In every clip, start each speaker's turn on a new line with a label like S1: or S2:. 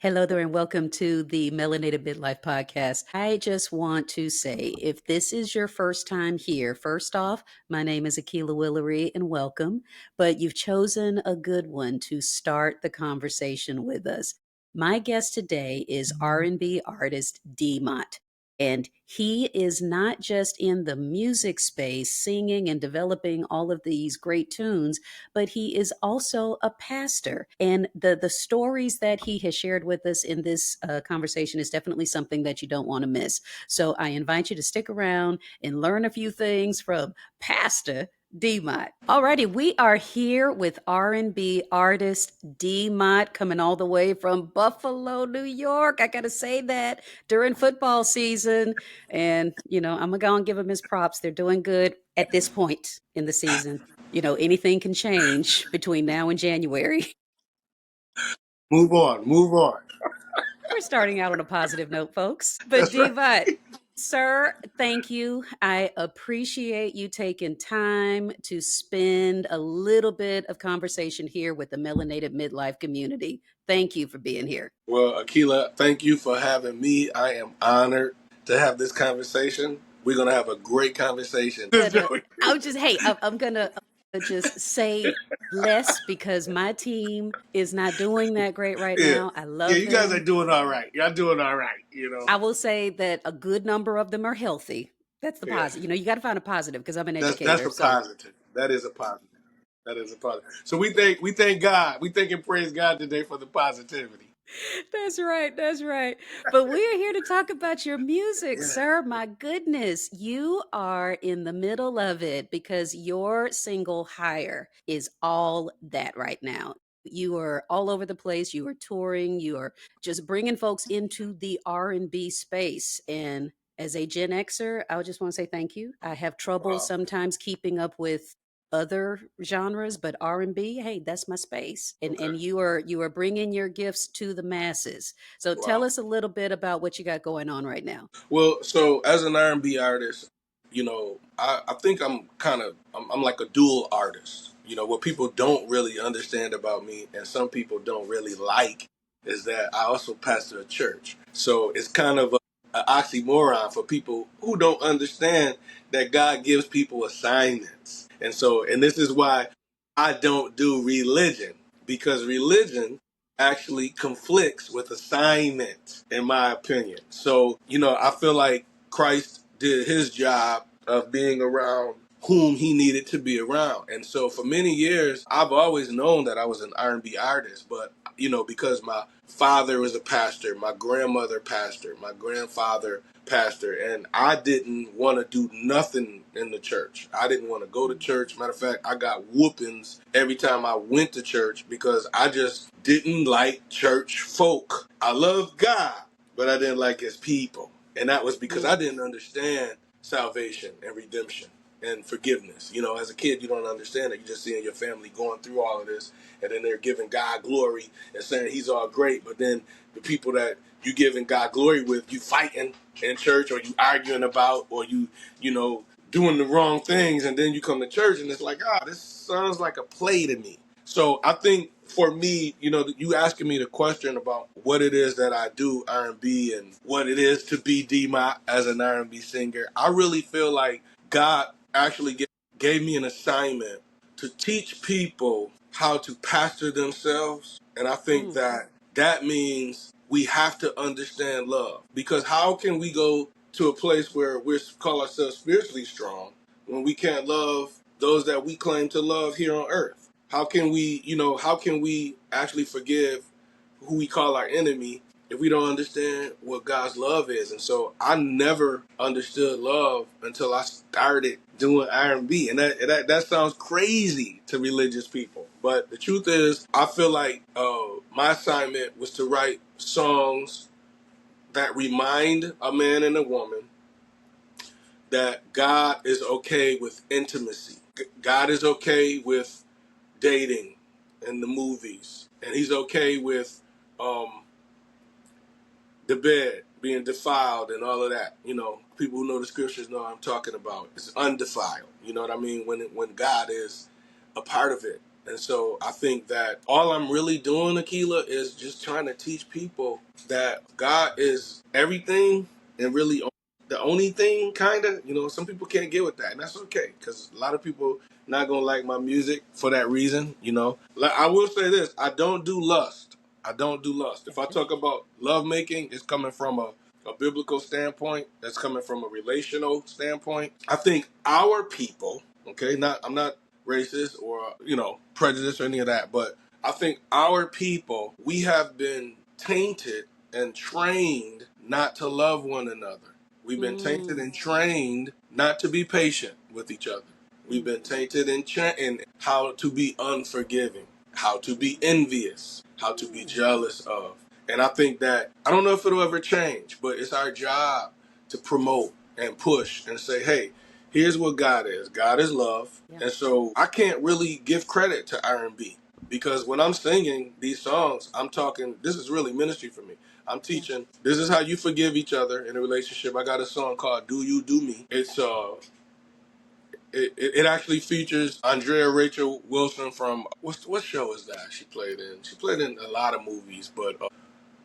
S1: Hello there, and welcome to the Melanated Midlife podcast. I just want to say if this is your first time here, first off, my name is Akila Willery, and welcome. But you've chosen a good one to start the conversation with us. My guest today is R&B artist D Mott. And he is not just in the music space, singing and developing all of these great tunes, but he is also a pastor. And the stories that he has shared with us in this conversation is definitely something that you don't want to miss. So I invite you to stick around and learn a few things from Pastor D Mott. Alrighty, we are here with R&B artist D Mott, coming all the way from Buffalo, New York. I gotta say that during football season, and I'm gonna go and give him his props. They're doing good at this point in the season. Anything can change between now and January.
S2: Move on, move on.
S1: We're starting out on a positive note, folks. But
S2: That's right.
S1: Diva, sir, thank you. I appreciate you taking time to spend a little bit of conversation here with the melanated midlife community. Thank you for being here.
S2: Well, Akila, thank you for having me. I am honored to have this conversation. We're going to have a great conversation.
S1: I'm gonna just say less because my team is not doing that great right
S2: Yeah.
S1: now. I
S2: Yeah,
S1: love
S2: you guys are
S1: them.
S2: doing all right. Y'all doing all right.
S1: I will say that a good number of them are healthy. That's the
S2: Yeah.
S1: positive. You got to find a positive because I'm an
S2: That's
S1: educator.
S2: a
S1: So
S2: positive. That is a positive. That is a positive. So we thank God. We thank and praise God today for the positivity.
S1: that's right. That's right. But we are here to talk about your music,
S2: Yeah.
S1: sir. My goodness, you are in the middle of it because your single Higher is all that right now. You are all over the place. You are touring. You are just bringing folks into the R&B space. And as a Gen Xer, I would just want to say thank you. I have trouble
S2: Wow.
S1: sometimes keeping up with other genres, but R&B, hey, that's my space. and
S2: Okay.
S1: and you are bringing your gifts to the masses. So tell
S2: Wow.
S1: us a little bit about what you got going on right now.
S2: Well, so as an R&B artist, I think I'm like a dual artist. What people don't really understand about me and some people don't really like is that I also pastor a church. So it's kind of an oxymoron for people who don't understand that God gives people assignments. And this is why I don't do religion, because religion actually conflicts with assignment, in my opinion. So, I feel like Christ did his job of being around whom he needed to be around. And so for many years, I've always known that I was an R&B artist, but because my father was a pastor, my grandmother pastor, my grandfather pastor, and I didn't want to do nothing in the church. I didn't want to go to church. Matter of fact, I got whoopings every time I went to church because I just didn't like church folk. I love God, but I didn't like his people. And that was because I didn't understand salvation and redemption and forgiveness. As a kid, you don't understand it. You just seeing your family going through all of this, and then they're giving God glory and saying he's all great. But then the people that you giving God glory with, you fighting in church, or you arguing about, or doing the wrong things, and then you come to church and it's like, this sounds like a play to me. So I think for me, you asking me the question about what it is that I do R&B and what it is to be D-Mott as an R&B singer, I really feel like God actually gave me an assignment to teach people how to pastor themselves. And I think that means we have to understand love. Because how can we go to a place where we call ourselves spiritually strong when we can't love those that we claim to love here on earth? How can we actually forgive who we call our enemy if we don't understand what God's love is? And so I never understood love until I started doing R&B. And that sounds crazy to religious people. But the truth is, I feel like my assignment was to write songs that remind a man and a woman that God is okay with intimacy. God is okay with dating and the movies. And he's okay with the bed being defiled and all of that. People who know the scriptures know what I'm talking about. It's undefiled. You know what I mean? When God is a part of it. And so I think that all I'm really doing, Akila, is just trying to teach people that God is everything and really the only thing, kind of. Some people can't get with that, and that's okay, because a lot of people not going to like my music for that reason. I will say this: I don't do lust. I don't do lust. If I
S1: Gotcha.
S2: talk about love making, it's coming from a biblical standpoint. That's coming from a relational standpoint. I think our people, okay, I'm not racist or prejudice or any of that, but I think our people, we have been tainted and trained not to love one another. We've been tainted
S1: Mm,
S2: and trained not to be patient with each other. We've
S1: mm,
S2: been tainted in how to be unforgiving, how to be envious, how to be
S1: mm.
S2: jealous of. And I think that, I don't know if it'll ever change, but it's our job to promote and push and say, hey, here's what God is. God is love.
S1: Yeah.
S2: And so I can't really give credit to R&B, because when I'm singing these songs, I'm talking, this is really ministry for me. I'm
S1: Yeah.
S2: teaching, this is how you forgive each other in a relationship. I got a song called Do You Do Me. It actually features Andrea Rachel Wilson from, what show is that she played in? She played in a lot of movies, but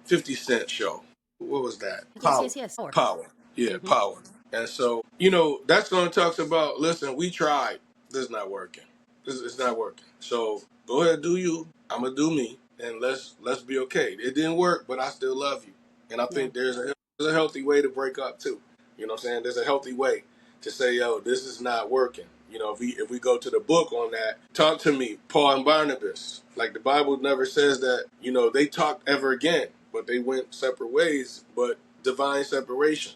S2: 50 Cent show. What was that?
S1: Yes,
S2: Power.
S1: yes, yes. Or.
S2: Power. Yeah,
S1: Hmm.
S2: Power. And so, that song talks about, listen, we tried. This is not working. This is not working. So go ahead, do you. I'm gonna do me, and let's be okay. It didn't work, but I still love you. And I
S1: Yeah.
S2: think there's a healthy way to break up too. You know what I'm saying? There's a healthy way to say, yo, this is not working. If we go to the book on that, talk to me, Paul and Barnabas. Like, the Bible never says that, they talked ever again, but they went separate ways, but divine separation.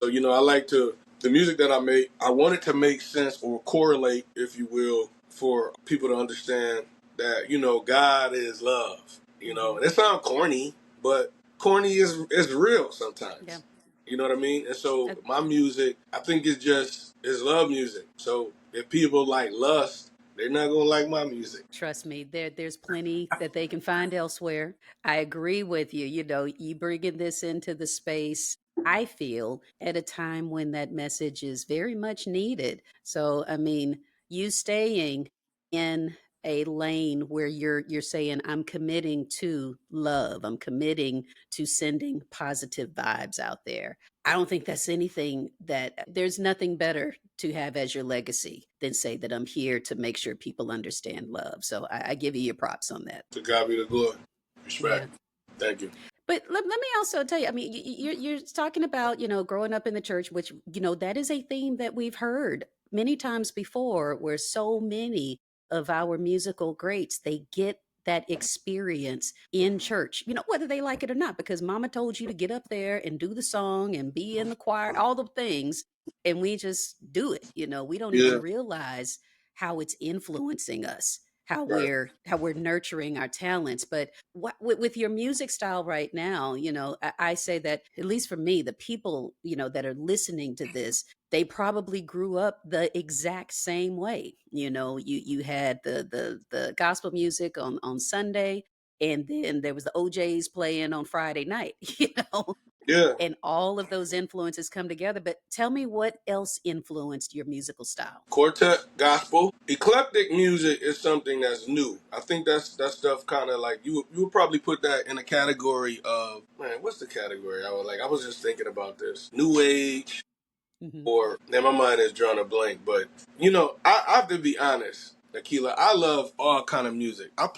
S2: So, I like the music that I make, I want it to make sense or correlate, if you will, for people to understand that, God is love.
S1: Hmm.
S2: And it sounds corny, but corny is real
S1: Yeah.
S2: sometimes. You know what I mean? And so
S1: Uh,
S2: my music, I think it's love music. So if people like lust, they're not gonna like my music.
S1: Trust me, there's plenty that they can find elsewhere. I agree with you. You bringing this into the space, I feel, at a time when that message is very much needed. So, I mean, you staying in a lane where you're saying, I'm committing to love, I'm committing to sending positive vibes out there. I don't think that's anything that there's nothing better to have as your legacy than say that I'm here to make sure people understand love. So I give you your props on that.
S2: To God be the glory.
S1: Yeah.
S2: Respect. Thank you.
S1: But let me also tell you, I mean, you're talking about, growing up in the church, which, that is a theme that we've heard many times before, where so many of our musical greats, they get that experience in church, whether they like it or not, because mama told you to get up there and do the song and be in the choir, all the things. And we just do it. We don't
S2: Yeah.
S1: even realize how it's influencing us, how
S2: Right.
S1: we're nurturing our talents. But with your music style right now, I say that, at least for me, the people, that are listening to this, they probably grew up the exact same way. You had the gospel music on Sunday, and then there was the OJs playing on Friday night,
S2: Yeah.
S1: and all of those influences come together. But tell me, what else influenced your musical style?
S2: Quartet, gospel, eclectic music is something that's new. I think that stuff kind of like you would probably put that in a category of, man. What's the category? I was just thinking about this. New age,
S1: Hmm.
S2: or man, my mind is drawing a blank. But I have to be honest, Akila. I love all kind of music. I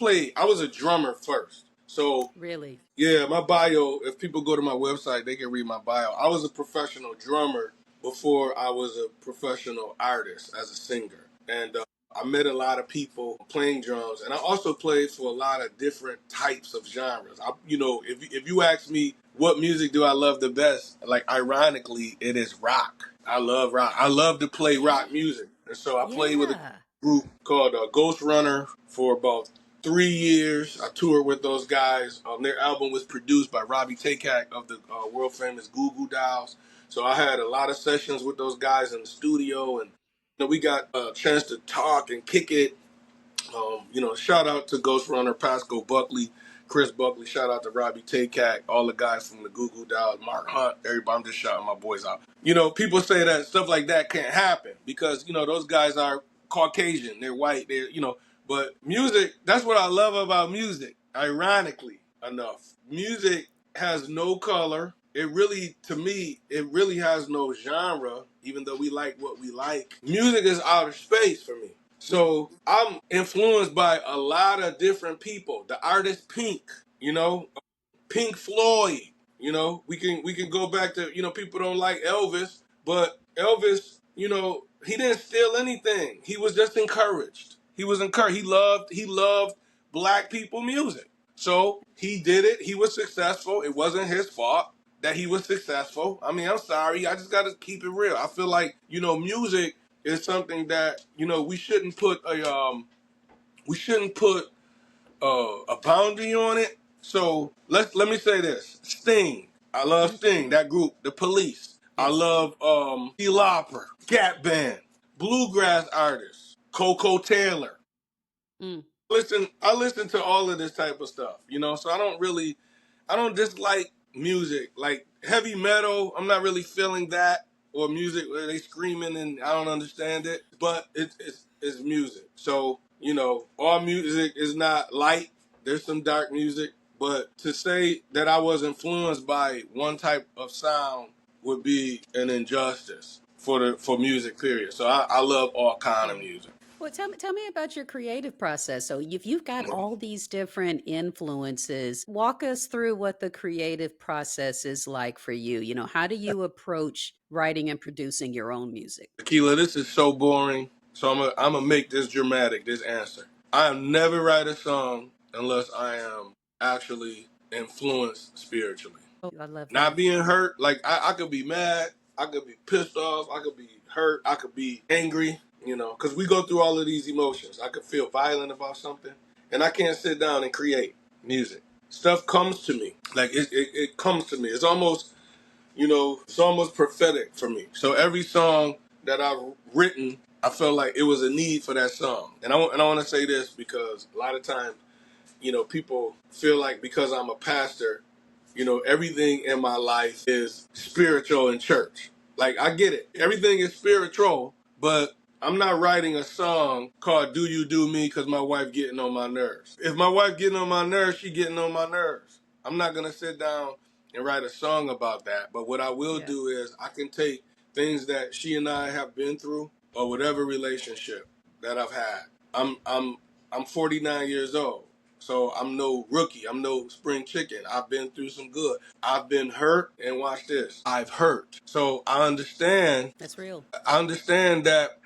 S2: was a drummer first, so
S1: Really?
S2: yeah, my bio, if people go to my website, they can read my bio. I was a professional drummer before I was a professional artist as a singer. And I met a lot of people playing drums. And I also played for a lot of different types of genres. If you ask me what music do I love the best, like, ironically, it is rock. I love rock. I love to play
S1: Okay.
S2: rock music. And so I played with a
S1: Yeah.
S2: group called Ghost Runner for about 3 years. I toured with those guys. Their album was produced by Robbie Takak of the world famous Goo Goo Dolls. So I had a lot of sessions with those guys in the studio, and we got a chance to talk and kick it. Shout out to Ghost Runner, Pasco Buckley, Chris Buckley. Shout out to Robbie Takak, all the guys from the Goo Goo Dolls, Mark Hunt, everybody. I'm just shouting my boys out. People say that stuff like that can't happen because those guys are Caucasian, they're white, But music, that's what I love about music. Ironically enough, music has no color. It really, to me, it really has no genre, even though we like what we like. Music is outer space for me.
S1: Mm.
S2: So I'm influenced by a lot of different people. The artist Pink, you know, Pink Floyd. We can go back to, people don't like Elvis, but Elvis, he didn't steal anything. He was just encouraged. He was encouraged. He loved black people music. So he did it. He was successful. It wasn't his fault that he was successful. I mean, I'm sorry. I just got to keep it real. I feel like, music is something that, we shouldn't put a boundary on it. So let me say this: Sting. I love
S1: Okay.
S2: Sting. That group, the Police. I
S1: Yes.
S2: love Lopper, Gap Band, bluegrass artists, Coco Taylor.
S1: Mm.
S2: I listen to all of this type of stuff. So I don't dislike music like heavy metal. I'm not really feeling that, or music where they screaming and I don't understand it. But it's music. So all music is not light. There's some dark music, but to say that I was influenced by one type of sound would be an injustice for music. Period. So I love all kind of
S1: Yeah.
S2: music.
S1: Well, tell me about your creative process. So, if you've got all these different influences, walk us through what the creative process is like for you. How do you approach writing and producing your own music?
S2: Tequila, this is so boring. So I'm gonna make this dramatic. This answer. I am never write a song unless I am actually influenced spiritually.
S1: Oh, I love
S2: Not
S1: that.
S2: being hurt. Like I could be mad. I could be pissed off. I could be hurt. I could be angry. Because we go through all of these emotions. I could feel violent about something, and I can't sit down and create music. Stuff comes to me. Like it comes to me. It's almost prophetic for me. So every song that I've written, I felt like it was a need for that song. And I want to say this because a lot of times, people feel like because I'm a pastor, everything in my life is spiritual in church. Like, I get it. Everything is spiritual, but I'm not writing a song called Do You Do Me because my wife getting on my nerves. If my wife getting on my nerves, she getting on my nerves. I'm not going to sit down and write a song about that. But what I will
S1: Yeah.
S2: do is I can take things that she and I have been through or whatever relationship that I've had. I'm 49 years old. So I'm no rookie. I'm no spring chicken. I've been through some good. I've been hurt, and watch this. I've hurt. So I understand.
S1: That's real.
S2: I understand that,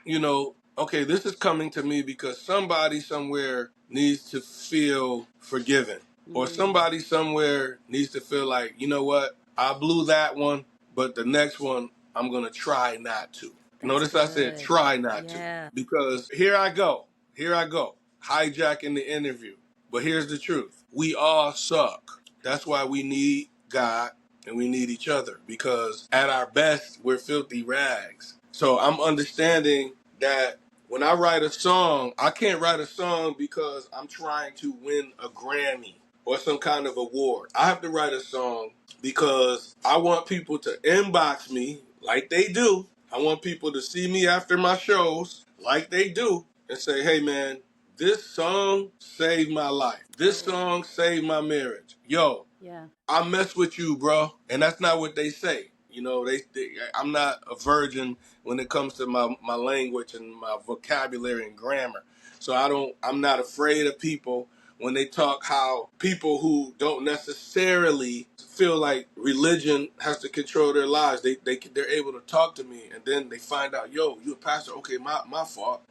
S2: okay, this is coming to me because somebody somewhere needs to feel forgiven. Or
S1: Mm,
S2: somebody somewhere needs to feel like, you know what? I blew that one, but the next one, I'm going to try not to.
S1: that's
S2: Notice I said
S1: good.
S2: try not to.
S1: Yeah.
S2: Because here I go. Here I go. Hijacking the interview. But here's the truth. We all suck. That's why we need God and we need each other. Because at our best, we're filthy rags. So I'm understanding that when I write a song, I can't write a song because I'm trying to win a Grammy or some kind of award. I have to write a song because I want people to inbox me like they do. I want people to see me after my shows like they do and say, hey man, this song saved my life. This
S1: Oh,
S2: song saved my marriage. Yo,
S1: yeah.
S2: I mess with you, bro. And that's not what they say. I'm not a virgin when it comes to my language and my vocabulary and grammar. So I'm not afraid of people when they talk how people who don't necessarily feel like religion has to control their lives, they're able to talk to me and then they find out, yo, you a pastor. Okay, my fault.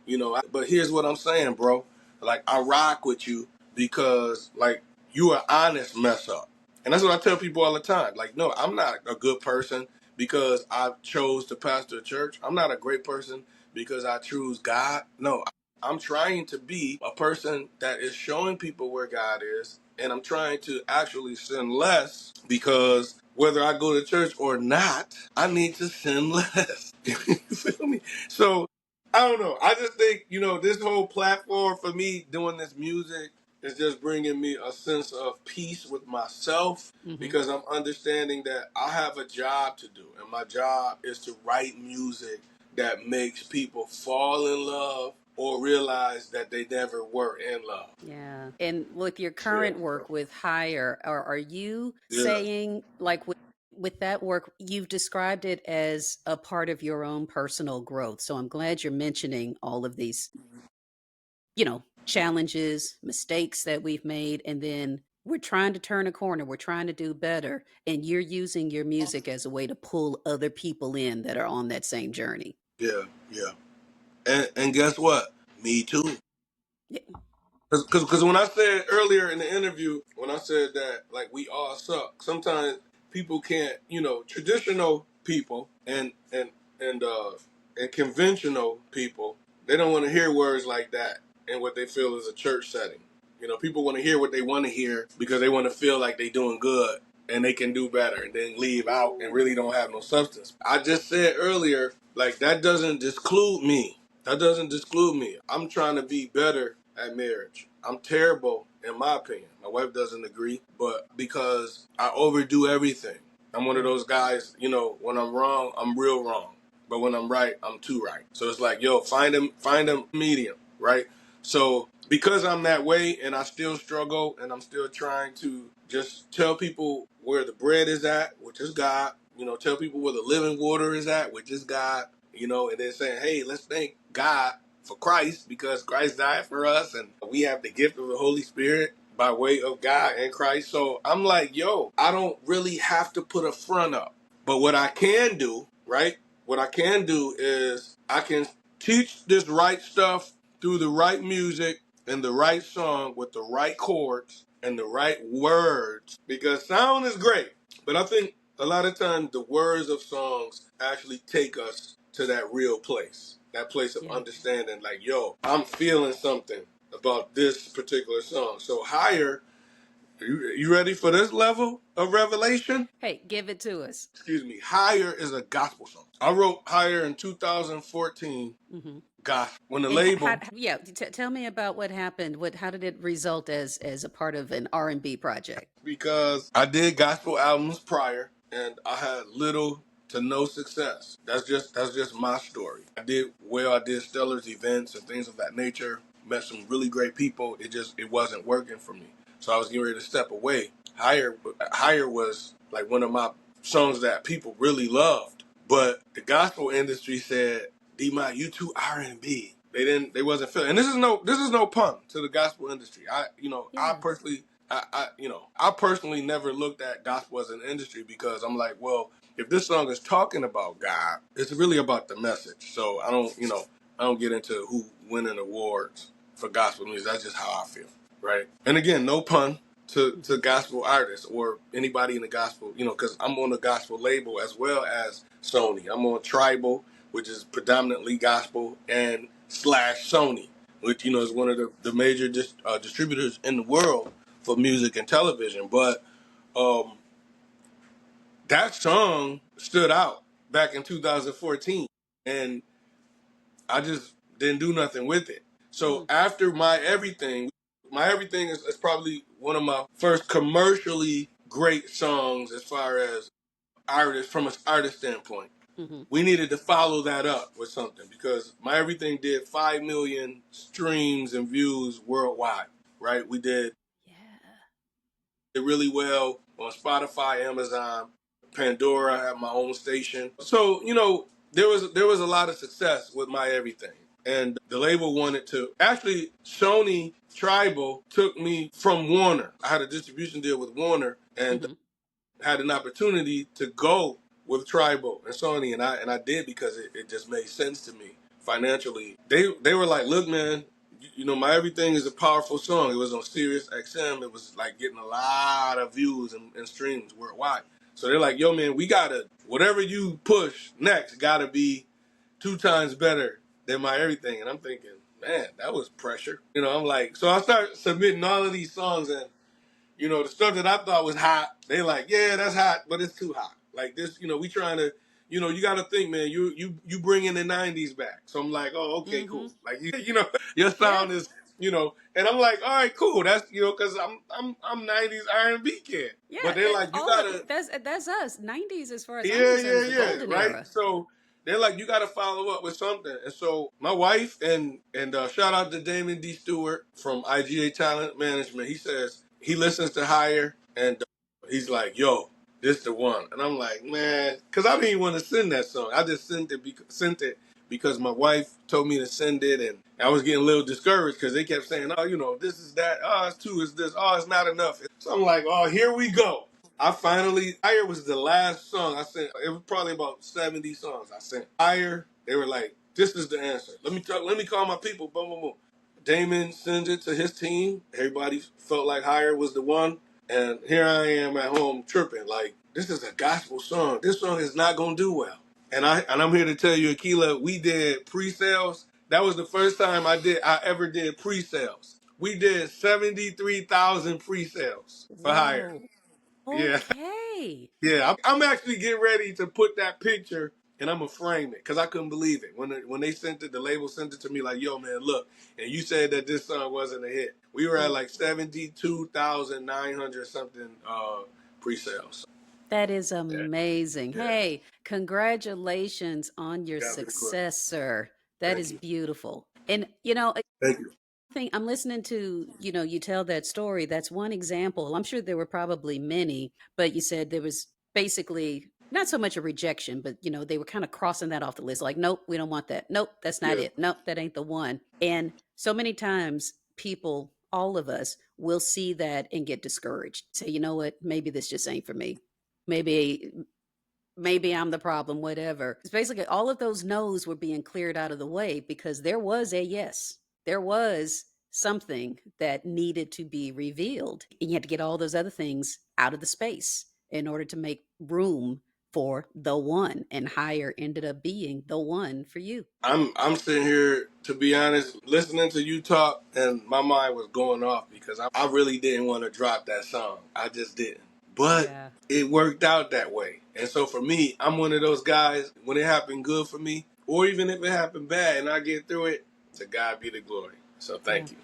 S2: But here's what I'm saying, bro. Like, I rock with you because, like, you are honest mess up. And that's what I tell people all the time. Like, no, I'm not a good person because I chose to pastor a church. I'm not a great person because I choose God. No, I'm trying to be a person that is showing people where God is. And I'm trying to actually sin less because whether I go to church or not, I need to sin less. You feel me? So I don't know. I just think, this whole platform for me doing this music is just bringing me a sense of peace with myself
S1: Hmm.
S2: because I'm understanding that I have a job to do. And my job is to write music that makes people fall in love or realize that they never were in love.
S1: Yeah. And with your
S2: Yeah,
S1: current work with Hire, are you
S2: yeah,
S1: saying, like, with that work, you've described it as a part of your own personal growth. So I'm glad you're mentioning all of these, challenges, mistakes that we've made, and then we're trying to turn a corner, we're trying to do better, and you're using your music as a way to pull other people in that are on that same journey.
S2: yeah, yeah. And guess what? Me too.
S1: Yeah.
S2: Because when I said earlier in the interview, when I said that like we all suck, sometimes people can't, traditional people and conventional people, they don't want to hear words like that in what they feel is a church setting. People want to hear what they want to hear because they want to feel like they doing good and they can do better, and then leave out and really don't have no substance. I just said earlier, like that doesn't disclude me. That doesn't disclude me. I'm trying to be better at marriage. I'm terrible, in my opinion. My wife doesn't agree, but because I overdo everything. I'm one of
S1: Mm.
S2: those guys, when I'm wrong, I'm real wrong. But when I'm right, I'm too right. So it's like, yo, find a medium, right? So because I'm that way and I still struggle and I'm still trying to just tell people where the bread is at, which is God, tell people where the living water is at, which is God, and then saying, hey, let's thank God for Christ because Christ died for us and we have the gift of the Holy Spirit by way of God and Christ. So I'm like, yo, I don't really have to put a front up. But what I can do, right? What I can do is I can teach this right stuff through the right music and the right song with the right chords and the right words because sound is great. But I think a lot of times the words of songs actually take us to that real place, that place of
S1: Yeah.
S2: understanding. Like, yo, I'm feeling something about this particular song. So higher, you ready for this level of revelation?
S1: Hey, give it to us.
S2: Excuse me. Higher is a gospel song. I wrote Higher in 2014.
S1: Hmm.
S2: Gospel. When the
S1: And
S2: label,
S1: yeah, tell me about what happened. How did it result as a part of an R&B project?
S2: because I did gospel albums prior and I had little to no success. That's just my story. I did well, I did Stellar's events and things of that nature. Met some really great people. It wasn't working for me. So I was getting ready to step away. Higher was like one of my songs that people really loved. But the gospel industry said, D-Mike, you too R&B. They wasn't feeling. And this is no pun to the gospel industry. I
S1: Yeah.
S2: personally I personally never looked at gospel as an industry because I'm like, well, if this song is talking about God, it's really about the message. So I don't get into who winning awards for gospel music. That's just how I feel, right? And again, no pun to
S1: Hmm.
S2: gospel artists or anybody in the gospel, because I'm on the gospel label as well as Sony. I'm on Tribal, which is predominantly gospel, and slash Sony, which is one of the major distributors in the world for music and television. But um, that song stood out back in 2014, and I just didn't do nothing with it. So
S1: Mm.
S2: after My Everything is probably one of my first commercially great songs as far as artist from an artist standpoint.
S1: Hmm.
S2: We needed to follow that up with something because My Everything did 5 million streams and views worldwide, right? We did
S1: Yeah.
S2: it really well on Spotify, Amazon, Pandora. I have my own station. So, there was a lot of success with My Everything. And the label wanted to actually Sony Tribal took me from Warner. I had a distribution deal with Warner and
S1: Hmm.
S2: had an opportunity to go with Tribal and Sony, and I did because it just made sense to me financially. They were like, look, man, My Everything is a powerful song. It was on Sirius XM. It was like getting a lot of views and streams worldwide. So they're like, yo, man, we gotta whatever you push next gotta be 2 times better than My Everything. And I'm thinking, man, that was pressure. I'm like, so I start submitting all of these songs and the stuff that I thought was hot, they like, yeah, that's hot, but it's too hot. Like this, we trying to, you got to think, man, you bringing the '90s back. So I'm like, oh, okay,
S1: Hmm.
S2: cool. Like, your
S1: Yeah.
S2: sound is, and I'm like, all right, cool. That's because I'm '90s R&B kid.
S1: Yeah.
S2: But they're like, you
S1: All of
S2: gotta,
S1: that's us. 90s, as far as I'm
S2: yeah,
S1: concerned,
S2: yeah,
S1: is the
S2: yeah,
S1: golden
S2: right.
S1: era.
S2: So they're like, you got to follow up with something. And so my wife and shout out to Damon D. Stewart from IGA Talent Management. He says he listens to Higher, and he's like, yo, this the one. And I'm like, man, because I didn't even want to send that song. I just sent it because my wife told me to send it, and I was getting a little discouraged because they kept saying, oh, this is that, oh, it's two, it's this, oh, it's not enough. So I'm like, oh, here we go. Higher was the last song I sent. It was probably about 70 songs I sent. Higher, they were like, this is the answer. Let me call my people. Boom, boom, boom. Damon sends it to his team. Everybody felt like Higher was the one. And here I am at home tripping. Like, this is a gospel song. This song is not gonna do well. And I'm here to tell you, Akila, we did pre-sales. That was the first time I ever did pre-sales. We did 73,000 pre-sales for Higher.
S1: Whoa.
S2: Yeah.
S1: Okay.
S2: Yeah, I'm actually getting ready to put that picture and I'm gonna frame it because I couldn't believe it when they sent it. The label sent it to me like, "Yo, man, look," and you said that this song wasn't a hit. We were at like 72,900 something pre-sales.
S1: That is
S2: Yeah,
S1: amazing.
S2: yeah,
S1: Hey, congratulations on your
S2: got to the clip.
S1: success, sir. That
S2: Thank
S1: is
S2: you,
S1: beautiful. And,
S2: thank you.
S1: I'm listening to, you tell that story. That's one example. I'm sure there were probably many, but you said there was basically not so much a rejection, but, they were kind of crossing that off the list. Like, nope, we don't want that. Nope, that's not
S2: Yeah,
S1: it. Nope, that ain't the one. And so many times people, all of us, will see that and get discouraged. Say, you know what? Maybe this just ain't for me. Maybe I'm the problem, whatever. It's basically all of those no's were being cleared out of the way because there was a yes. There was something that needed to be revealed. And you had to get all those other things out of the space in order to make room for the one. And Higher ended up being the one for you.
S2: I'm sitting here to be honest, listening to you talk, and my mind was going off because I really didn't want to drop that song. I just didn't. But
S1: Yeah.
S2: it worked out that way. And so for me, I'm one of those guys, when it happened good for me, or even if it happened bad and I get through it, to God be the glory. So
S1: Yeah.
S2: thank you.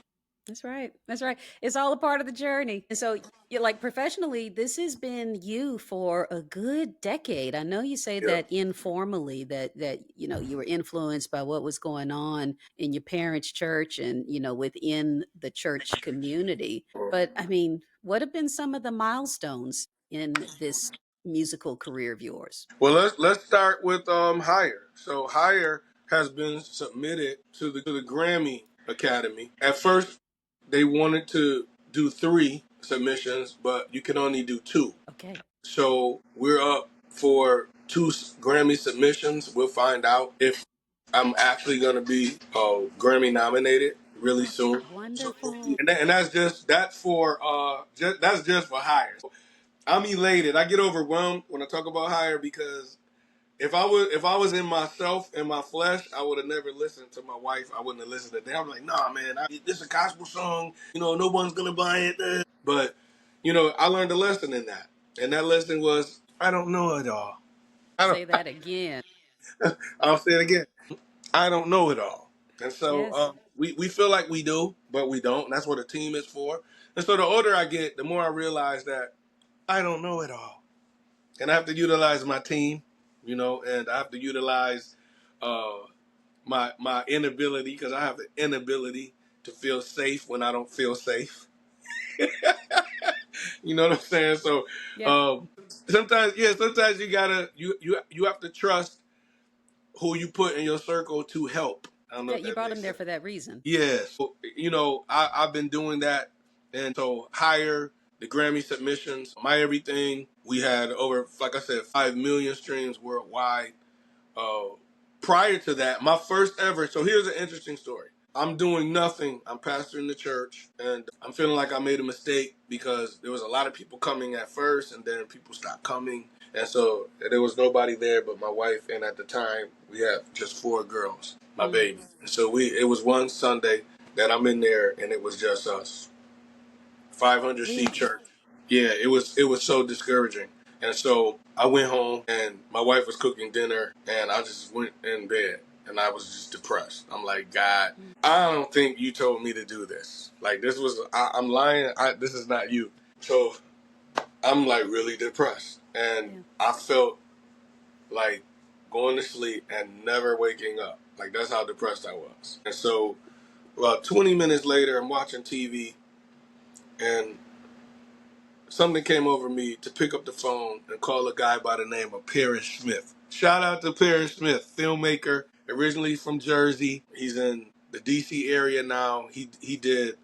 S1: That's right. That's right. It's all a part of the journey. And so, you like professionally, this has been you for a good decade. I know you say
S2: Yeah.
S1: that informally that you were influenced by what was going on in your parents' church and within the church community. But I mean, what have been some of the milestones in this musical career of yours?
S2: Well, let's start with Higher. So Higher has been submitted to the Grammy Academy. At first, they wanted to do 3 submissions, but you can only do 2.
S1: Okay.
S2: So we're up for 2 Grammy submissions. We'll find out if I'm actually going to be Grammy nominated really
S1: That's
S2: soon. So,
S1: wonderful.
S2: and that's just for Higher. I'm elated. I get overwhelmed when I talk about Higher because if I was in myself in my flesh, I would have never listened to my wife. I wouldn't have listened to them. I'm like, nah, man, this is a gospel song. No one's gonna buy it. But I learned a lesson in that, and that lesson was I don't know it all. I don't.
S1: Say that again.
S2: I'll say it again. I don't know it all, and so
S1: Yes.
S2: we feel like we do, but we don't. And that's what a team is for. And so the older I get, the more I realize that I don't know it all. And I have to utilize my team, and I have to utilize uh, my inability because I have the inability to feel safe when I don't feel safe. You know what I'm saying? So
S1: Yeah.
S2: um, sometimes you have to trust who you put in your circle to help. I don't know
S1: Yeah.
S2: if
S1: You
S2: that
S1: brought
S2: makes
S1: him there
S2: sense.
S1: for that reason.
S2: Yes. So, I've been doing that, and so Higher the Grammy submissions, my everything. We had over, like I said, 5 million streams worldwide. Uh, Prior to that, my first ever. So here's an interesting story. I'm doing nothing. I'm pastoring the church, and I'm feeling like I made a mistake because there was a lot of people coming at first, and then people stopped coming, and so there was nobody there but my wife. And at the time, we had just 4 girls, my
S1: Mm.
S2: baby. So it was one Sunday that I'm in there, and it was just us, 500 seat
S1: Really?
S2: church. Yeah, it was so discouraging. And so I went home and my wife was cooking dinner and I just went in bed and I was just depressed. I'm like, God,
S1: Mm.
S2: I don't think you told me to do this. Like I'm lying. This is not you. So I'm like really depressed and
S1: Yeah.
S2: I felt like going to sleep, and never waking up. Like, that's how depressed I was. And so, about 20 minutes later, I'm watching TV, and something came over me to pick up the phone and call a guy by the name of Parrish Smith. Shout out to Parrish Smith, filmmaker, originally from Jersey. He's in the DC area now. He did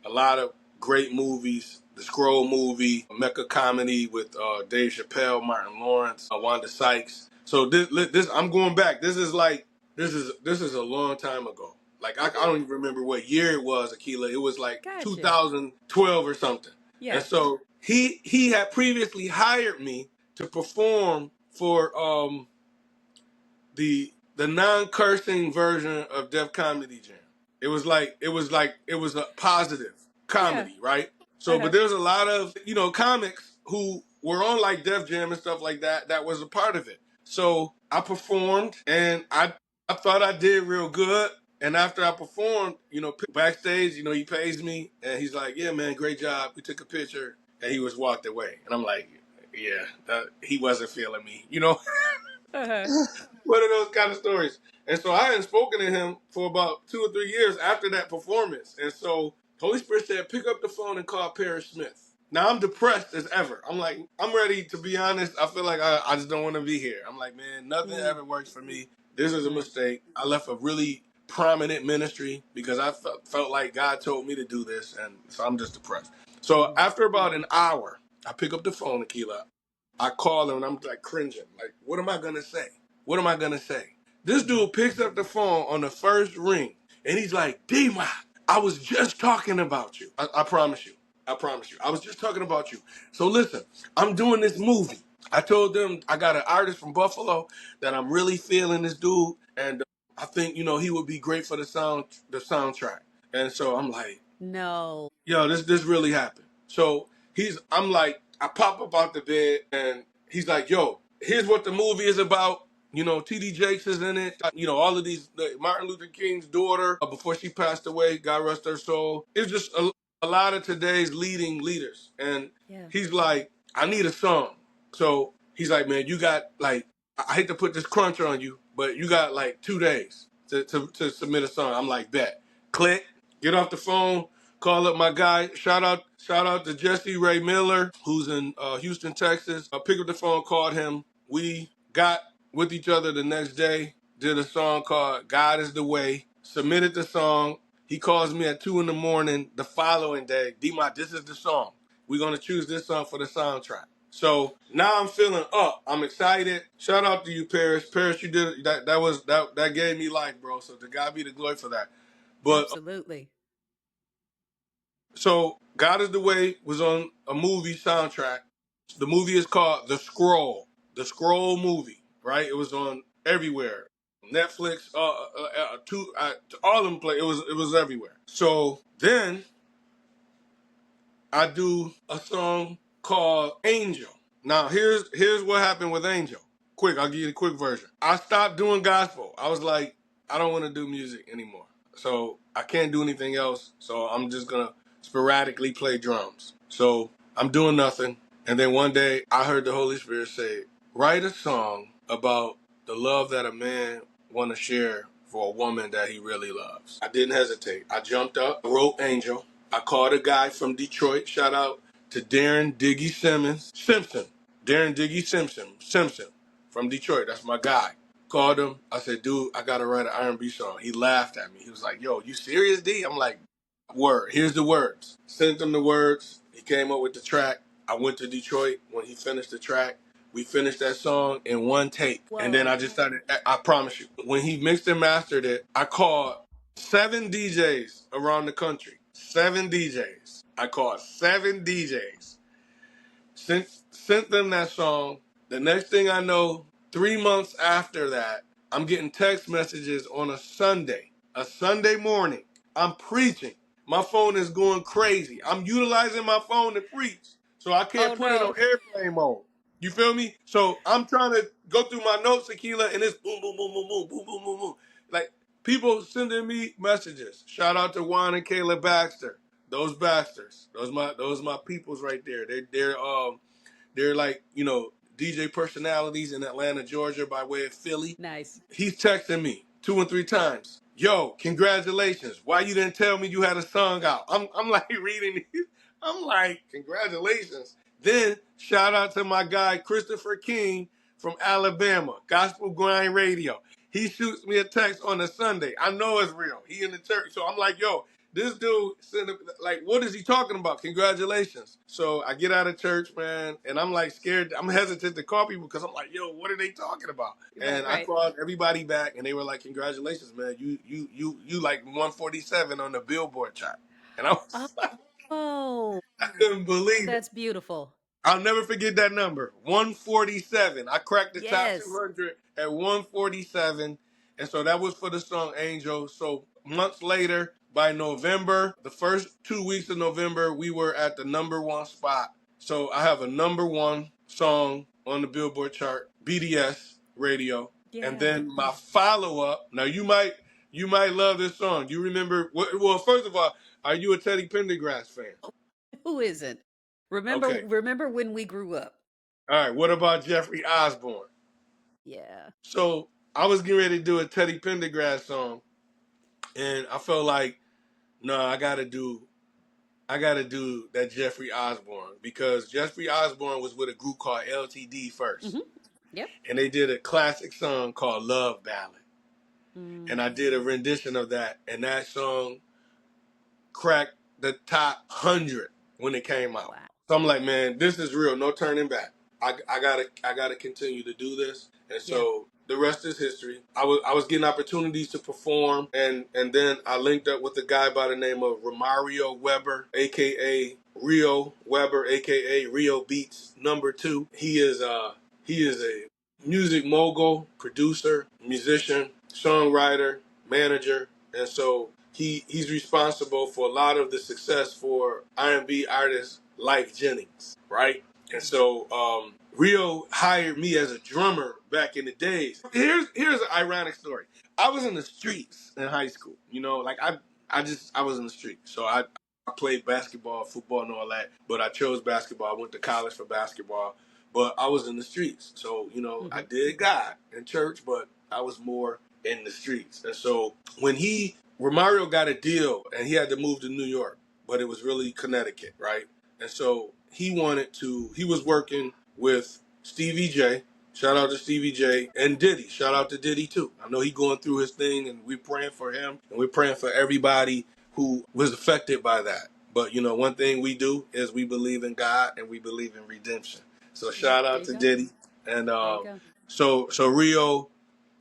S2: a lot of great movies. The Scroll movie, Mecca comedy with Dave Chappelle, Martin Lawrence, Wanda Sykes. So this I'm going back. This is a long time ago. Like I don't even remember what year it was, Akila. It was like
S1: Gotcha.
S2: 2012 or something.
S1: Yeah.
S2: And so he had previously hired me to perform for the non-cursing version of Def Comedy Jam. It was a positive comedy, right? So, but there's a lot of comics who were on like Def Jam and stuff like that. That was a part of it. So I performed, and I thought I did real good. And after I performed, backstage, he pays me, and he's like, "Yeah, man, great job. We took a picture," and he was walked away. And I'm like, "Yeah, he wasn't feeling me,"
S1: Uh-huh.
S2: One of those kind of stories. And so I hadn't spoken to him for about 2 or 3 years after that performance. And so Holy Spirit said, pick up the phone and call Parrish Smith. Now I'm depressed as ever. I'm like, I'm ready to be honest. I feel like I just don't want to be here. I'm like, man, nothing ever works for me. This is a mistake. I left a really prominent ministry because I felt like God told me to do this. And so I'm just depressed. So after about an hour, I pick up the phone, Akila. I call him and I'm like cringing. Like, what am I going to say? What am I going to say? This dude picks up the phone on the first ring and he's like, D-Mock, I was just talking about you. I promise you. I promise you. I was just talking about you. So listen, I'm doing this movie. I told them I got an artist from Buffalo that I'm really feeling this dude. And I think, he would be great for the soundtrack. And so I'm like,
S1: No.
S2: yo, this really happened. So I'm like, I pop up out the bed and he's like, yo, here's what the movie is about. T.D. Jakes is in it. All of these, Martin Luther King's daughter, before she passed away, God rest her soul. It's just a lot of today's leading leaders. And he's like, I need a song. So he's like, man, you got like, I hate to put this crunch on you, but you got like 2 days to submit a song. I'm like, bet. Click, get off the phone, call up my guy. Shout out to Jesse Ray Miller, who's in Houston, Texas. I picked up the phone, called him. We got with each other the next day, did a song called God is the Way, submitted the song. He calls me at 2 in the morning the following day. D-Mock, this is the song. We're going to choose this song for the soundtrack. So now I'm feeling up. I'm excited. Shout out to you, Parrish. Parrish, you did that. That gave me life, bro. So to God be the glory for that. But
S1: Absolutely.
S2: so God is the Way was on a movie soundtrack. The movie is called The Scroll movie, right? It was on everywhere. Netflix, all of them play. It was everywhere. So then I do a song called Angel. Now here's what happened with Angel. Quick, I'll give you the quick version. I stopped doing gospel. I was like, I don't want to do music anymore. So I can't do anything else. So I'm just gonna sporadically play drums. So I'm doing nothing. And then one day I heard the Holy Spirit say, write a song about the love that a man want to share for a woman that he really loves. I didn't hesitate. I jumped up, wrote Angel. I called a guy from Detroit. Shout out to Darren Diggy Simpson. Darren Diggy Simpson from Detroit. That's my guy. Called him. I said, dude, I got to write an R&B song. He laughed at me. He was like, yo, you serious, D? I'm like, word. Here's the words. Sent him the words. He came up with the track. I went to Detroit. When he finished the track, we finished that song in one take. Whoa. And then I just started, I promise you, when he mixed and mastered it, I called 7 DJs around the country. 7 DJs. I called 7 DJs. Sent them that song. The next thing I know, 3 months after that, I'm getting text messages on a Sunday morning. I'm preaching. My phone is going crazy. I'm utilizing my phone to preach. So I can't put it on airplane mode. You feel me? So I'm trying to go through my notes, Aquila, and it's boom, boom, boom, boom, boom, boom, boom, boom, boom. Like, people sending me messages. Shout out to Juan and Kayla Baxter. Those bastards. Those my peoples right there. They're like, DJ personalities in Atlanta, Georgia, by way of Philly.
S1: Nice.
S2: He's texting me 2 and 3 times. Yo, congratulations. Why you didn't tell me you had a song out? I'm like reading these. I'm like, congratulations. Then shout out to my guy Christopher King from Alabama, Gospel Grind Radio. He shoots me a text on a Sunday. I know it's real. He in the church. So I'm like, yo, this dude, like, what is he talking about? Congratulations. So I get out of church, man, and I'm like scared. I'm hesitant to call people because I'm like, yo, what are they talking about?
S1: Right,
S2: And I
S1: right.
S2: called everybody back, and they were like, congratulations, man. You like 147 on the Billboard chart. And I was like,
S1: Oh,
S2: I couldn't believe it.
S1: that's beautiful.
S2: I'll never forget that number, 147. I cracked the top
S1: Yes.
S2: 200 at 147. And so that was for the song Angel. So months later, by November, the first 2 weeks of November, we were at the #1 spot. So I have a #1 song on the Billboard chart, BDS radio. And
S1: Yeah.
S2: then my follow-up, now you might love this song. You remember, well, first of all, are you a Teddy Pendergrass fan?
S1: Who isn't? Remember
S2: Okay.
S1: remember when we grew up?
S2: All right, what about Jeffrey Osborne?
S1: Yeah.
S2: So I was getting ready to do a Teddy Pendergrass song, and I felt like, no, I gotta do that Jeffrey Osborne because Jeffrey Osborne was with a group called LTD first,
S1: Mhm. Yep.
S2: and they did a classic song called Love Ballad, and
S1: Mm.
S2: I did a rendition of that, and that song cracked the top 100 when it came out.
S1: Wow.
S2: So I'm like, man, this is real. No turning back. I gotta continue to do this. And
S1: Yeah.
S2: so the rest is history. I was getting opportunities to perform, and then I linked up with a guy by the name of Romario Weber, aka Rio Weber, aka Rio Beats #2. He is a music mogul, producer, musician, songwriter, manager, and so he's responsible for a lot of the success for R&B artist Life Jennings, right? And so Rio hired me as a drummer back in the days. Here's an ironic story. I was in the streets in high school. Like I was in the streets. So I played basketball, football, and all that. But I chose basketball. I went to college for basketball. But I was in the streets. So I
S1: Mhm.
S2: did God in church, but I was more in the streets. And so when Romario got a deal and he had to move to New York, but it was really Connecticut, right? And so he was working with Stevie J. Shout out to Stevie J and Diddy. Shout out to Diddy too. I know he going through his thing and we're praying for him and we're praying for everybody who was affected by that. But one thing we do is we believe in God and we believe in redemption. So shout
S1: There
S2: out
S1: you
S2: to
S1: go.
S2: Diddy. And
S1: There you go.
S2: so Rio,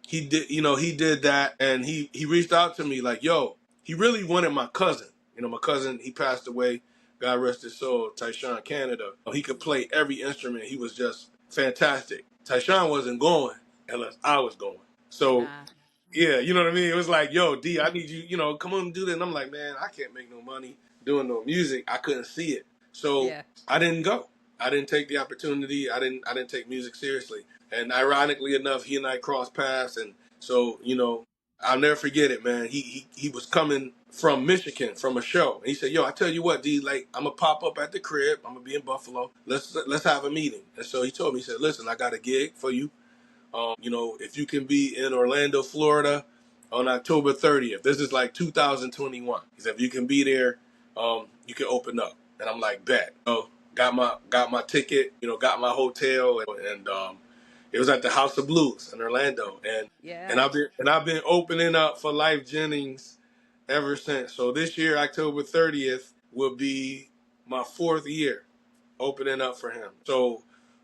S2: he did that, and he reached out to me like, yo, he really wanted my cousin. My cousin, he passed away, God rest his soul, Tyshawn Canada. He could play every instrument. He was just fantastic. Tyshawn wasn't going unless I was going. So
S1: Ah,
S2: yeah, you know what I mean? It was like, yo, D, I need you, come on and do that. And I'm like, man, I can't make no money doing no music. I couldn't see it. So
S1: yeah.
S2: I didn't go. I didn't take the opportunity. I didn't take music seriously. And ironically enough, he and I crossed paths, and so I'll never forget it, man. He was coming from Michigan from a show. And he said, "Yo, I tell you what, D, like I'm gonna pop up at the crib. I'm gonna be in Buffalo. Let's have a meeting." And so he told me, he said, "Listen, I got a gig for you. If you can be in Orlando, Florida, on October 30th. This is like 2021. He said, if you can be there, you can open up." And I'm like, bet. Got my ticket. Got my hotel, and it was at the House of Blues in Orlando, and
S1: Yeah.
S2: I've been opening up for Life Jennings ever since. So this year, October 30th, will be my 4th year opening up for him. So,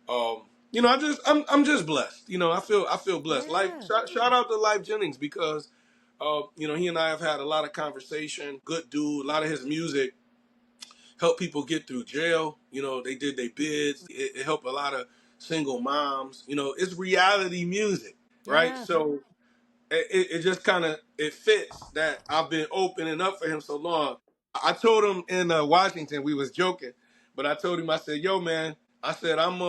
S2: I'm just blessed. I feel blessed. Life,
S1: Yeah.
S2: shout out to Life Jennings because, he and I have had a lot of conversation. Good dude. A lot of his music helped people get through jail. They did their bids. It helped a lot of single moms. It's reality music, right?
S1: Yeah.
S2: So it just kind of it fits that I've been opening up for him so long. I told him in Washington, we was joking, but I told him, I said, "Yo, man," I said, I'm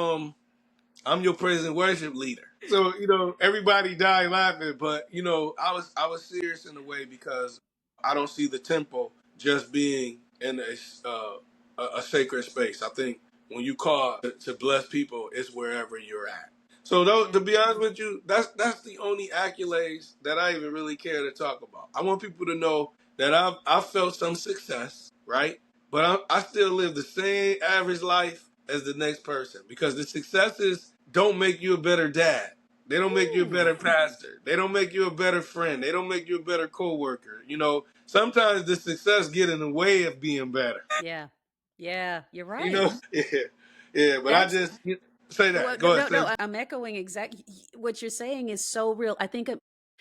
S2: your praise and worship leader." So everybody died laughing, but I was serious in a way because I don't see the temple just being in a sacred space. I think when you call to bless people, it's wherever you're at. So though, to be honest with you, that's the only accolades that I even really care to talk about. I want people to know that I've felt some success, right? But I still live the same average life as the next person, because the successes don't make you a better dad. They don't make you a better pastor. They don't make you a better friend. They don't make you a better coworker. You know, sometimes the success get in the way of being better.
S1: Yeah. Yeah, you're
S2: You
S1: right.
S2: know, yeah, yeah. But I
S1: That's
S2: just say
S1: well,
S2: that.
S1: no,
S2: Go ahead,
S1: no,
S2: sis.
S1: no. I'm echoing exactly what you're saying is so real. I think,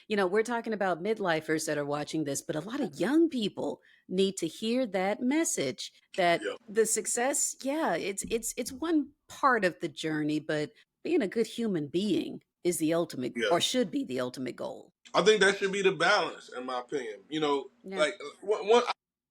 S1: you know, we're talking about midlifers that are watching this, but a lot of young people need to hear that message that
S2: Yeah,
S1: the success, yeah, it's one part of the journey, but being a good human being is the ultimate,
S2: yeah.
S1: or should be the ultimate goal.
S2: I think that should be the balance, in my opinion. You know,
S1: Yeah.
S2: like one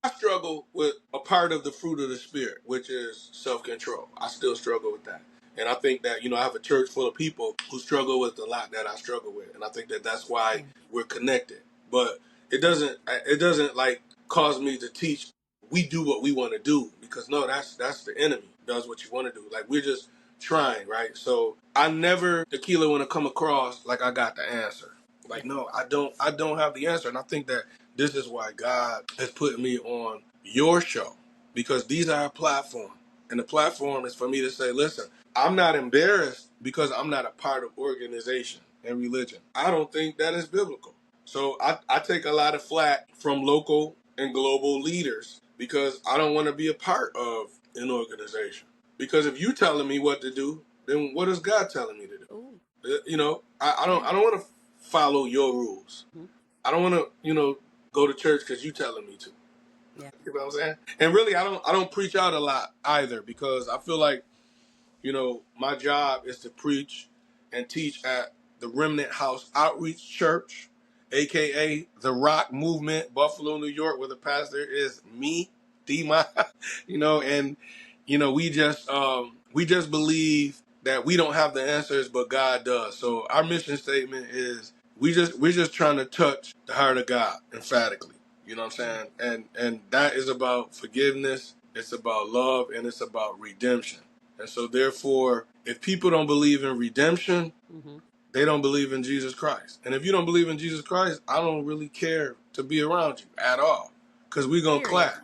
S2: I struggle with a part of the fruit of the spirit, which is self control. I still struggle with that, and I think that I have a church full of people who struggle with a lot that I struggle with, and I think that that's why
S1: Yeah.
S2: we're connected. But it doesn't like cause me to teach. We do what we want to do, because no, that's the enemy does what you want to do. Like, we're just trying, right? So I never, Tequila, want to come across like I got the answer.
S1: Yeah.
S2: Like, no, I don't have the answer. And I think that this is why God has put me on your show, because these are our platform. And the platform is for me to say, listen, I'm not embarrassed because I'm not a part of organization and religion. I don't think that is biblical. So I take a lot of flack from local and global leaders because I don't want to be a part of an organization. Because if you telling me what to do, then what is God telling me to do?
S1: Oh,
S2: I don't
S1: yeah.
S2: I don't want to follow your rules.
S1: Mhm.
S2: I don't want to go to church because you telling me to.
S1: Yeah.
S2: You know what I'm saying? And really, I don't preach out a lot either, because I feel like my job is to preach and teach at the Remnant House Outreach Church, aka the Rock Movement, Buffalo, New York, where the pastor is me, D-Ma. And we just believe that we don't have the answers, but God does. So our mission statement is we're just trying to touch the heart of God emphatically. You know what I'm
S1: Yeah.
S2: saying? And that is about forgiveness, it's about love, and it's about redemption. And so therefore, if people don't believe in redemption,
S1: Hmm.
S2: they don't believe in Jesus Christ. And if you don't believe in Jesus Christ, I don't really care to be around you at all, because we're going to
S1: Period.
S2: clash.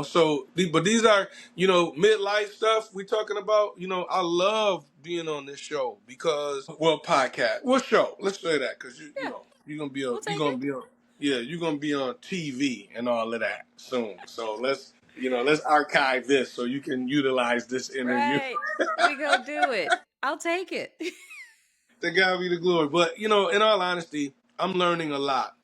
S2: So, but these are, midlife stuff we talking about. I love being on this show because, well, podcast, well, show. Let's say that, because
S1: Yeah.
S2: you're gonna be on,
S1: We'll take it.
S2: yeah, you're gonna be on TV and all of that soon. So let's archive this so you can utilize this interview.
S1: Right. We go do it. I'll take it.
S2: To God be the glory. But in all honesty, I'm learning a lot.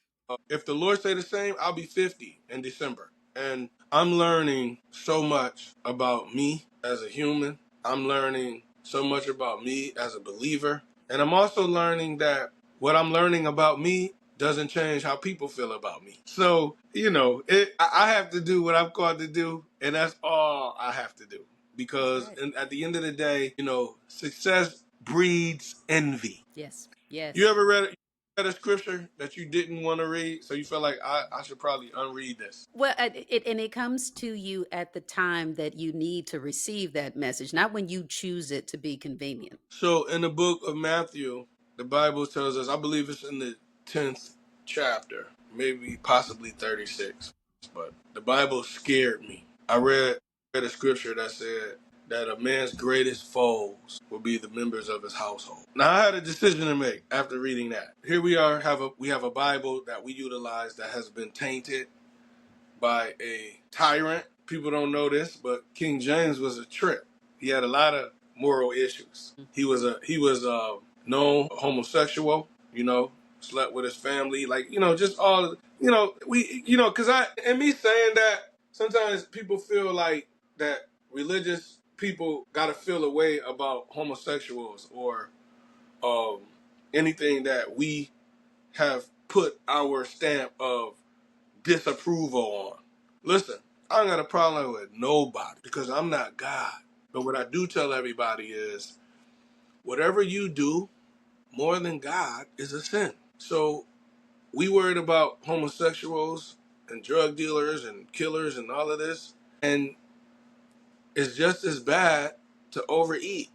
S2: If the Lord say the same, I'll be 50 in December. And I'm learning so much about me as a human. I'm learning so much about me as a believer. And I'm also learning that what I'm learning about me doesn't change how people feel about me. So, I have to do what I'm called to do, and that's all I have to do.
S1: That's
S2: Because
S1: right.
S2: at the end of the day, success breeds envy.
S1: Yes.
S2: You
S1: Yes.
S2: ever read a scripture that you didn't want to read, so you felt like I should probably unread this?
S1: Well, and it comes to you at the time that you need to receive that message, not when you choose it to be convenient.
S2: So in the book of Matthew, the Bible tells us, I believe it's in the 10th chapter, maybe possibly 36, but the Bible scared me. I read a scripture that said that a man's greatest foes will be the members of his household. Now I had a decision to make after reading that. Here we are, we have a Bible that we utilize that has been tainted by a tyrant. People don't know this, but King James was a trip. He had a lot of moral issues. He was known homosexual. Slept with his family. Like just all. We. Because and me saying that, sometimes people feel like that religious people got to feel a way about homosexuals or um, anything that we have put our stamp of disapproval on. Listen, I don't got a problem with nobody because I'm not God. But what I do tell everybody is whatever you do more than God is a sin. So we worried about homosexuals and drug dealers and killers and all of this. And it's just as bad to overeat.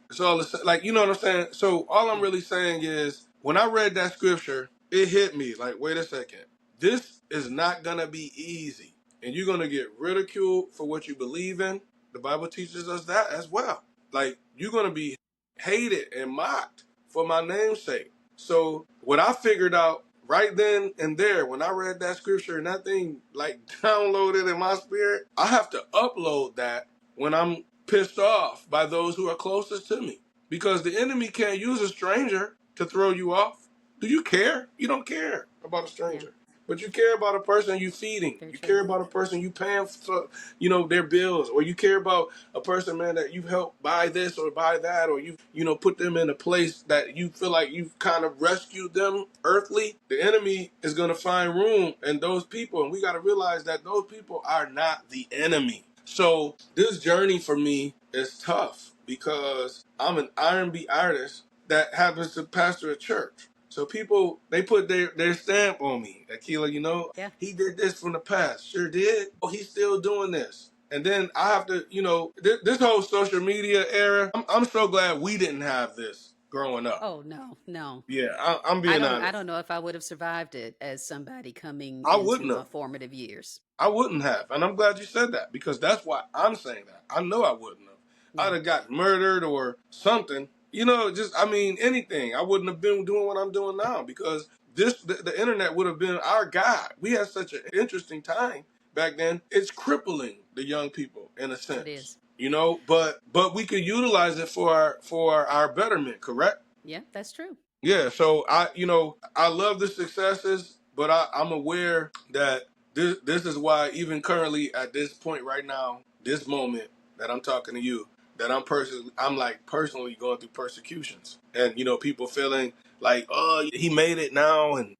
S2: It's all the same. Like, you know what I'm saying? So all I'm
S1: Yeah.
S2: really saying is, when I read that scripture, it hit me like, wait a second. This is not gonna be easy, and you're gonna get ridiculed for what you believe in. The Bible teaches us that as well. Like, you're gonna be hated and mocked for my name's sake. So what I figured out right then and there, when I read that scripture and that thing like downloaded in my spirit, I have to upload that when I'm pissed off by those who are closest to me. Because the enemy can't use a stranger to throw you off. Do you care? You don't care about a
S1: Yeah.
S2: stranger. But you care about a person you feeding.
S1: Very
S2: You
S1: true.
S2: care about a person you paying for, their bills. Or you care about a person, man, that you've helped buy this or buy that. Or put them in a place that you feel like you've kind of rescued them earthly. The enemy is going to find room in those people. And we got to realize that those people are not the enemy. So this journey for me is tough because I'm an R&B artist that happens to pastor a church. So people, they put their stamp on me. Akila,
S1: Yeah.
S2: he did this from the past. Sure did. Oh, he's still doing this. And then I have to, this whole social media era, I'm so glad we didn't have this growing up.
S1: Oh no, no.
S2: Yeah, I'm
S1: I
S2: being
S1: don't I
S2: honest.
S1: don't know if I would have survived it as somebody coming
S2: I
S1: into
S2: wouldn't
S1: my
S2: have.
S1: formative years.
S2: I wouldn't have. And I'm glad you said that because that's why I'm saying that. I know I wouldn't have.
S1: Yeah.
S2: I'd have got murdered or something. Anything. I wouldn't have been doing what I'm doing now because the internet would have been our guide. We had such an interesting time back then. It's crippling the young people in a
S1: It
S2: sense.
S1: is.
S2: But we could utilize it for our betterment, correct?
S1: Yeah, that's true.
S2: Yeah, so I love the successes, but I'm aware that this is why even currently at this point right now, this moment that I'm talking to you, that I'm like personally going through persecutions, and people feeling like, oh, he made it now, and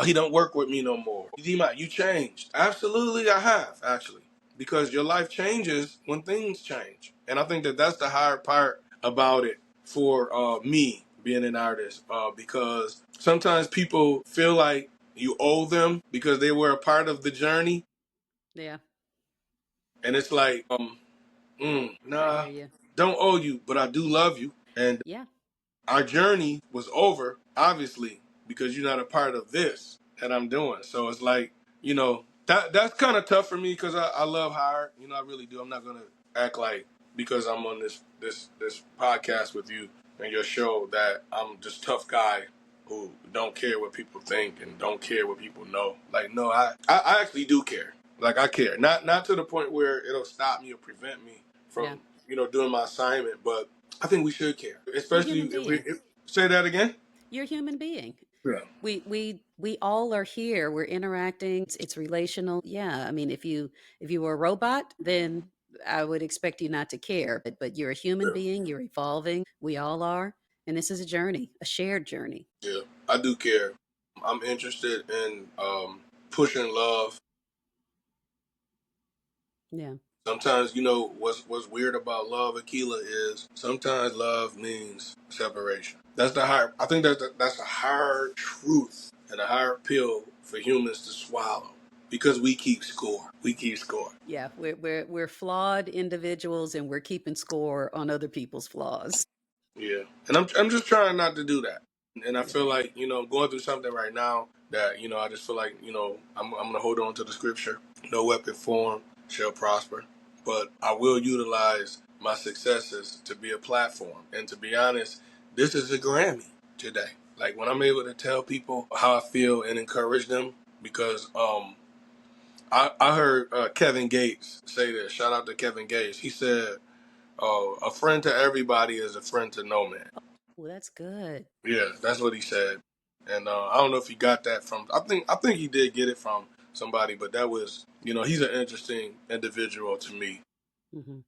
S2: he don't work with me no more. D-Mont, you changed. Absolutely, I have actually, because your life changes when things change, and I think that that's the hard part about it for me being an artist, because sometimes people feel like you owe them because they were a part of the journey,
S1: Yeah,
S2: and it's like,
S1: I
S2: nah,
S1: hear you.
S2: don't owe you, but I do love you, and
S1: Yeah.
S2: our journey was over, obviously, because you're not a part of this that I'm doing. So it's like, that's kind of tough for me because I love hard. I really do. I'm not gonna act like because I'm on this podcast with you and your show that I'm just tough guy who don't care what people think and don't care what people know. Like, no, I actually do care. Like, I care. Not to the point where it'll stop me or prevent me
S1: Yeah.
S2: from, doing my assignment, but I think we should care,
S1: You're a
S2: especially
S1: human being.
S2: say that again.
S1: You're a human being.
S2: Yeah,
S1: We all are here. We're interacting. It's relational. Yeah. I mean, if you were a robot, then I would expect you not to care. But you're a human
S2: yeah,
S1: being. You're evolving. We all are. And this is a journey, a shared journey.
S2: yeah. I do care. I'm interested in pushing love.
S1: Yeah.
S2: Sometimes, what's weird about love, Aquila, is sometimes love means separation. That's the hard. I think that's a hard truth and a hard pill for humans to swallow because we keep score. We keep score.
S1: Yeah. We're flawed individuals, and we're keeping score on other people's flaws.
S2: Yeah, and I'm just trying not to do that. And I
S1: Yeah.
S2: feel like I'm going through something right now that I just feel like I'm gonna hold on to the scripture. No weapon formed shall prosper, but I will utilize my successes to be a platform. And to be honest, this is a Grammy today. Like when I'm able to tell people how I feel and encourage them, because I heard Kevin Gates say this. Shout out to Kevin Gates. He said, "A friend to everybody is a friend to no man."
S1: Well, that's good.
S2: Yeah, that's what he said, and I don't know if he got that from. I think he did get it from somebody, but that was he's an interesting individual to me.
S1: Hmm.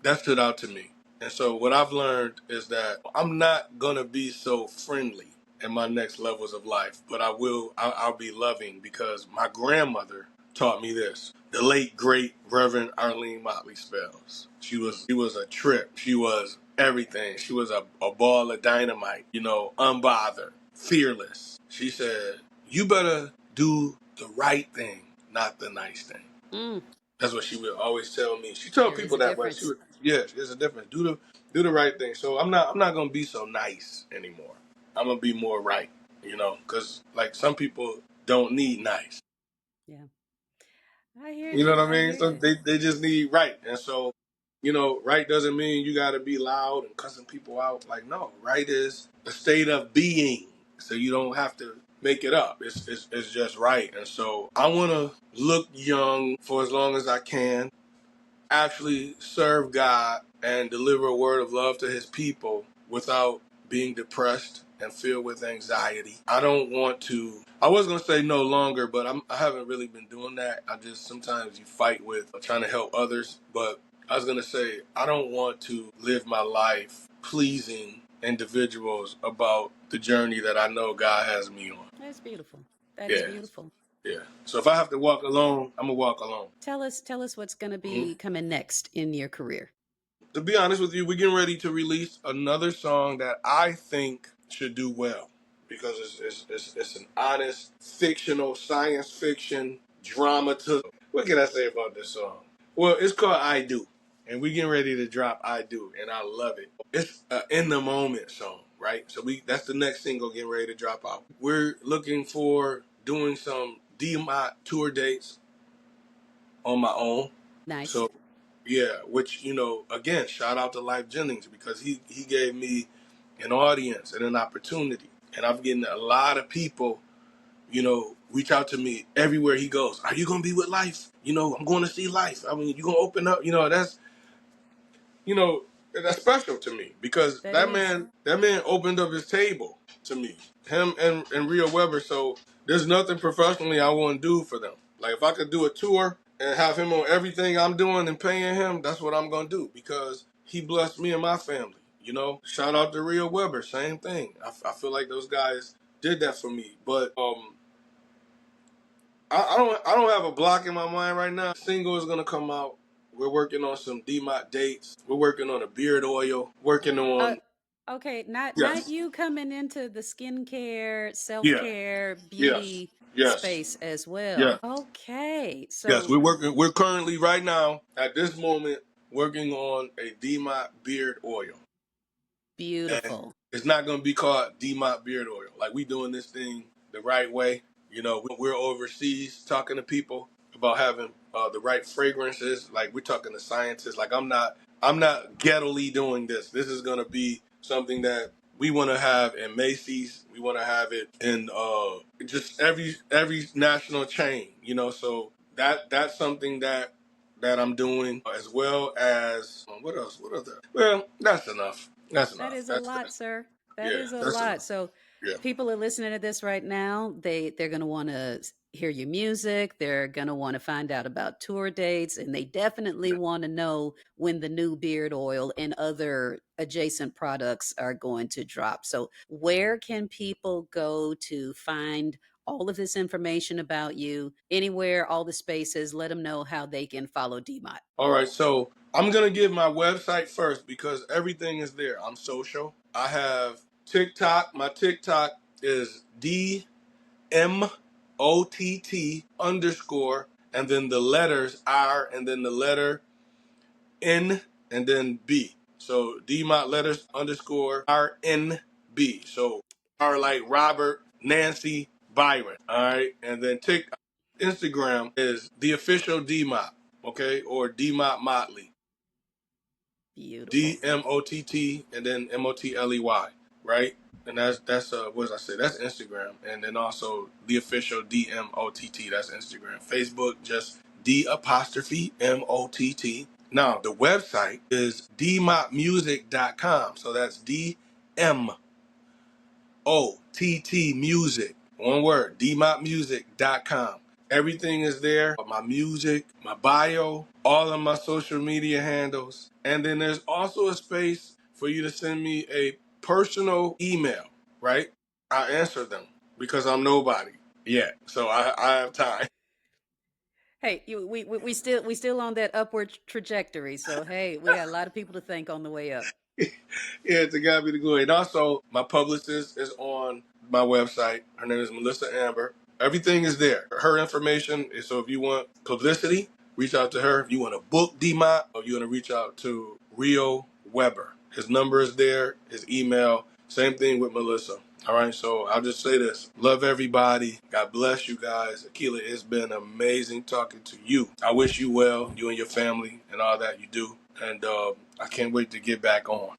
S2: That stood out to me, and so what I've learned is that I'm not gonna be so friendly in my next levels of life, but I will. I'll be loving because my grandmother taught me this. The late great Reverend Arlene Motley Spells. She was a trip. She was everything. She was a ball of dynamite, unbothered, fearless. She said, "You better do the right thing, not the nice thing."
S1: Mm.
S2: That's what she would always tell me. She told
S1: There is
S2: people
S1: a
S2: that, but she
S1: difference.
S2: would, yeah, there's a difference. Do the right thing. So I'm not gonna be so nice anymore. I'm gonna be more right, because like some people don't need nice.
S1: Yeah. I hear
S2: You know
S1: you.
S2: what I
S1: I
S2: mean?
S1: hear
S2: So
S1: you.
S2: they just need right. And so, right doesn't mean you got to be loud and cussing people out. Like, no, right is a state of being. So you don't have to make it up. It's just right. And so I want to look young for as long as I can, actually serve God and deliver a word of love to his people without being depressed and filled with anxiety. I don't want to, I was going to say no longer, but I haven't really been doing that. I just, sometimes you fight with trying to help others. But I was going to say, I don't want to live my life pleasing individuals about the journey that I know God has me on.
S1: That's beautiful. That is
S2: Yeah.
S1: beautiful.
S2: Yeah. So if I have to walk alone, I'm going to walk alone.
S1: Tell us what's going to
S2: Mhm.
S1: be coming next in your career.
S2: To be honest with you, we're getting ready to release another song that I think should do well because it's an honest, fictional, science fiction, drama. What can I say about this song? Well, it's called I Do. And we're getting ready to drop I Do, and I love it. It's an in the moment song, right? So that's the next single getting ready to drop out. We're looking for doing some DMI tour dates on my own.
S1: Nice.
S2: So yeah, which again, shout out to Life Jennings because he gave me an audience and an opportunity, and I'm getting a lot of people, reach out to me everywhere he goes. Are you gonna be with Life? I'm going to see Life. I mean, you gonna open up? you know, that's special to me because
S1: That
S2: that
S1: is.
S2: man opened up his table to me, him and Rhea Weber. So there's nothing professionally I want to do for them. Like if I could do a tour and have him on everything I'm doing and paying him, that's what I'm gonna do because he blessed me and my family. Shout out to Rhea Weber, same thing. I feel like those guys did that for me, but I don't have a block in my mind right now. Single is gonna come out. We're working on some DMOT dates. We're working on a beard oil. Working
S1: Uh,
S2: on
S1: okay, not
S2: yes,
S1: you coming into the skincare,
S2: yeah,
S1: self-care,
S2: yes,
S1: beauty
S2: yes,
S1: space as well.
S2: yes,
S1: Okay.
S2: yes.
S1: So
S2: We're working. We're currently right now at this moment working on a DMOT beard oil, and
S1: beautiful.
S2: it's not gonna be called DMOT beard oil. Like we doing this thing the right way. We're overseas talking to people about having the right fragrances. Like we're talking to scientists. Like I'm not ghetto-ly doing this. This is gonna be something that we want to have in Macy's. We want to have it in just every national chain. So that's something that I'm doing as well as what else? What other? Well, that's enough. That's
S1: That
S2: enough.
S1: is a
S2: That's
S1: lot,
S2: that.
S1: sir. That
S2: Yeah,
S1: is a
S2: that's
S1: lot.
S2: enough.
S1: So
S2: Yeah.
S1: people are listening to this right now. They're going to want to hear your music. They're going to want to find out about tour dates, and they definitely want to know when the new beard oil and other adjacent products are going to drop. So where can people go to find all of this information about you? Anywhere, all the spaces. Let them know how they can follow DMOT.
S2: All right, so I'm gonna give my website first because everything is there. I'm social. I have TikTok. My TikTok is DMOTT _ and then the letters R and then the letter N and then B. So DMOT letters _RNB. So R like Robert, Nancy, Byron. All right, and then Instagram is the official DMOT, okay, or DMOT Motley.
S1: Beautiful.
S2: DMOTT and then MOTLEY, right? And that's what did I say? That's Instagram, and then also the official DMOTT. That's Instagram. Facebook just D''MOTT. Now the website is dmopmusic.com. So that's DMOTT music. One word, dmopmusic.com. Everything is there. My music, my bio, all of my social media handles. And then there's also a space for you to send me a personal email, right? I answer them because I'm nobody yet. So I have time.
S1: Hey, we still on that upward trajectory. So hey, we got a lot of people to thank on the way up.
S2: Yeah, to God be the glory. And also, my publicist is on my website. Her name is Melissa Amber. Everything is there. Her information is so if you want publicity, reach out to her. If you want to book DMOT, or you want to reach out to Rio Weber. His number is there, his email. Same thing with Melissa. All right, so I'll just say this. Love everybody. God bless you guys. Akila, it's been amazing talking to you. I wish you well, you and your family, and all that you do. And I can't wait to get back on.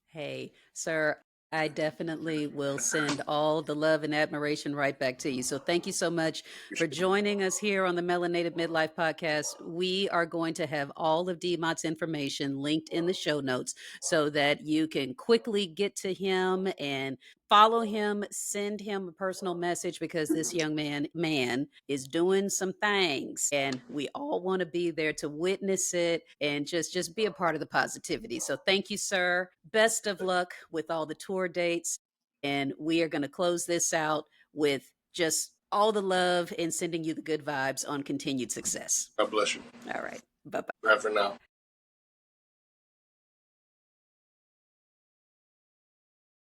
S1: Hey, sir, I definitely will send all the love and admiration right back to you. So thank you so much for joining us here on the Melanated Midlife Podcast. We are going to have all of DMOT's information linked in the show notes so that you can quickly get to him and follow him, send him a personal message, because this young man is doing some things and we all want to be there to witness it and just be a part of the positivity. So thank you, sir. Best of luck with all the tour dates, and we are going to close this out with just all the love and sending you the good vibes on continued success.
S2: God bless you.
S1: All right. Bye-bye.
S2: Bye for now.